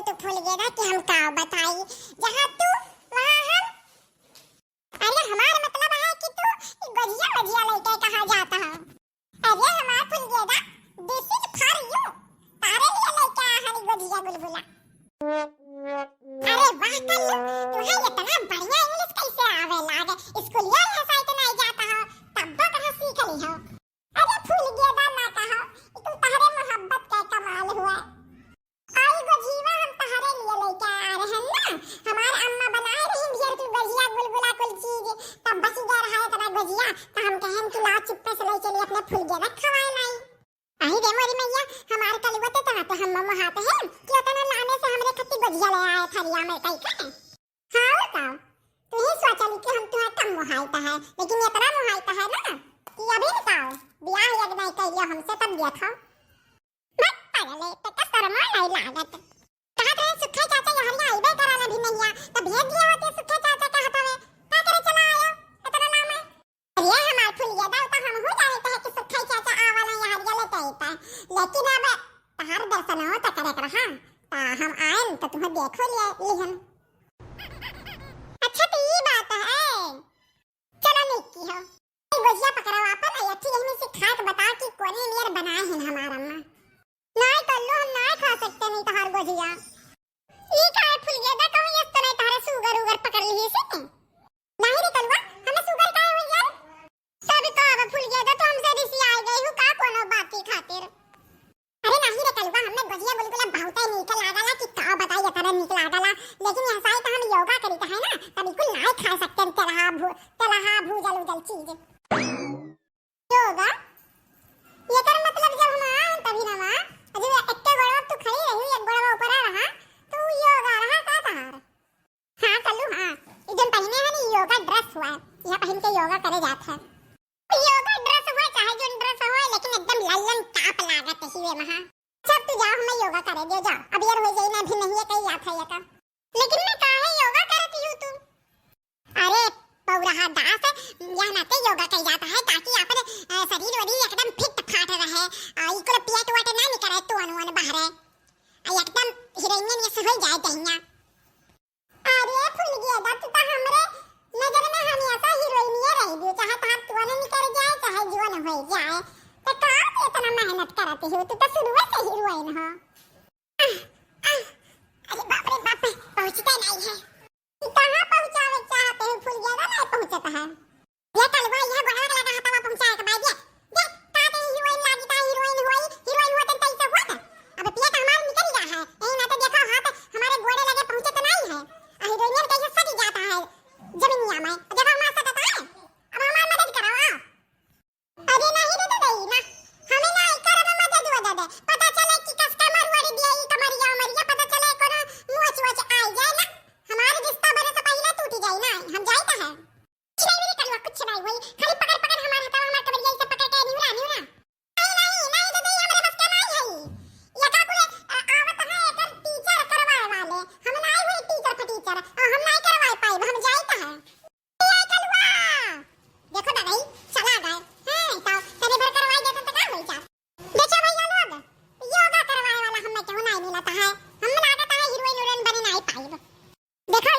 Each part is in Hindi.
तो भूल गया ना कि हम का बताई। जहाँ तू वहाँ हम। अरे हमारा मतलब है कि तू गजिया वजिया लेके कहाँ जाता है। अरे हमारा भूल गया ना, दिस इज फॉर यू। तारे लिए लेके आया है गजिया गुलगुला। अरे वाह कल्लू, तुम्हें इतना बढ़िया इंग्लिश कैसे आवे लागे। स्कूलिया ऐसा इतना नहीं जाता हो, तब कहाँ सीख ली हो। अरे भूल गया ना कहो, तू तारे मोहब्बत का कमाल हुआ। आई गजीवा हम तारे लिए लेके आ रहे हैं ना। हमारे अम्मा बनाए रही बियर तू गजिया गुलगुला कुल चीज, तब बच गया रहा है तेरा गजिया। तो हम कहें कि ला चुप्पे से ले चलिए अपने फूल गया खवाए लाई। आई रे मोरी मैया, हमारे कलुआ ते तो हम मम्मा हाथ है कि उतना लाने से हमरे खत्ती गजिया ले आए थरिया में कई का। हां का तू ही सोचली कि हम तुम्हें कम मुहाइता है, लेकिन इतना मुहाइता है ना कि अभी बताओ ब्याह यज्ञ नहीं करियो हमसे तब गया था। मत पगले पे का शर्म नहीं लागत। कहा रे सुखे चाचा यहाँ आइबे कराला भी नहीं आ, तब भेज दिए होते सुखे चाचा का हटावे का करे चला आयो इतना नाम है। अरे हमार फूल गया तो हम हो जाए कहे कि सुखे चाचा आवाला यहाँ लेते आइता, लेकिन अब तहार दर्शन हो त करे कर। हां ता हम आएन तो तुम्हें देखो लिहन। अच्छा तो ये बात है, चलो निकी हो गजिया पकड़ा वापस आई अच्छी यही से खा के बता कि कोने नियर बनाए हैं हमारा अम्मा। नहीं तो लो हम नहीं खा सकते नहीं तहार गजिया। ये का फूल गया दा कहूं इस तरह तारे सुगर उगर पकड़ लिए से नहीं रे कलवा हमें सुगर का हो गया सब का अब फूल गया दा तो हमसे रिसी आ गई हूं का कोनो बात की खातिर। अरे नहीं रे कलवा हमें गजिया गुलगुला बहुत ही नीक लागला कि का बताइए तरह नीक लागला, लेकिन ऐसा ही तो हम योगा करी है ना तब बिल्कुल नहीं खा सकते तलहा भूजल उजल चीज। योगा ये कर मतलब जब हम आए तभी ना मां अजू एक्के गोड़ा तू खड़ी रही एक गोड़ा ऊपर आ रहा तो योगा रहा का तहार। हां कल्लू हां एकदम पहने है नी योगा ड्रेस हुआ यह पहन के योगा करे जाता है। योगा ड्रेस हुआ चाहे जो ड्रेस हो लेकिन एकदम लल्लन टाप लागत ही वे महा। सब तू जाओ हमें योगा करे दे जा अब यार हो जाई ना भी नहीं है कहीं याद है का, लेकिन मैं काहे योगा करती हूं तू। अरे पौरहा दास यह नाते योगा कही जाता है ताकि अपन शरीर वरी एकदम फिट फाट रहे, इको पेट वाट ना निकले तो अनुवन बाहर एकदम हीरोइन ये सब हो जाए दहिया। अरे फूल गया दा तू तो हमरे नजर में हमेशा हीरोइन ये रही भी चाहे तो तू न निकल जाए चाहे जीवन हो जाए तो का इतना मेहनत करती हो तू तो शुरू से हीरोइन हो। अरे बाप रे बाप पहुंचते नहीं है कहां पहुंचावे चाहते हो फूल गया नहीं पहुंचता है। ये कलवा यह गोड़ा लगा हटावा पहुंचाए के बाद ये ताते हीरोइन लागता हीरोइन होते तैसे होता अब पेट हमारा निकल रहा है यही ना तो देखो हाथ हमारे गोड़े लगे पहुंचे तो नहीं है हीरोइन कैसे सज जाता है जमीनिया में देखो हमारा सटता है अब हमारी मदद करो आओ। अरे नहीं दे दे ना हमें ना कर मदद दे दे पता चले कि कस्टमर वाली दिया ये कमरिया मरिया पता चले कोनो मोच वच आ जाए ना हमारे रिश्ता बने से पहले टूट जाए ना हम जाता है कुछ नहीं वही खाली पकड़ पकड़ हमारे हटावा हमारे कमरिया से पकड़ के नहीं ना नहीं तो नहीं हमारे बस का नहीं है ये का कोई आवत है एक टीचर करवाए वाले हम नहीं हुई टीचर और हम नहीं करवाए पाए हम जाता है ये कलवा देखो दादा चला गए हैं तो तने भर करवाई देते तो का होई जा देखो भैया लोग योगा करवाए वाला हमें क्यों नहीं मिलता है हम लागत है हीरोइन बने नहीं पाए। देखो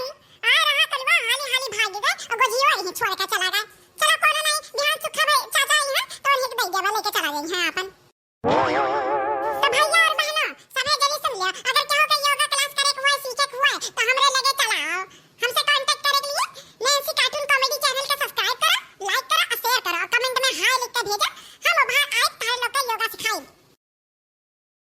आ रहा कलवा हाली भाग गए और गजिया ही छोड़ के चला गया। चलो कोना नहीं बिहान सुखा भाई चाचा आई है तो लिख दे देवा लेके चला गए हैं अपन। तो भैया और बहनों सभी जल्दी सुन लिया अगर चाहो कि योगा क्लास करे हुआ सीखे हुआ तो हमरे लगे चलाओ हमसे कांटेक्ट करे के लिए नैंसी कार्टून कॉमेडी चैनल को सब्सक्राइब करो लाइक करो और शेयर करो और कमेंट में हाय लिख के भेजो हम वहां आए तारे लोग को योगा सिखाएंगे।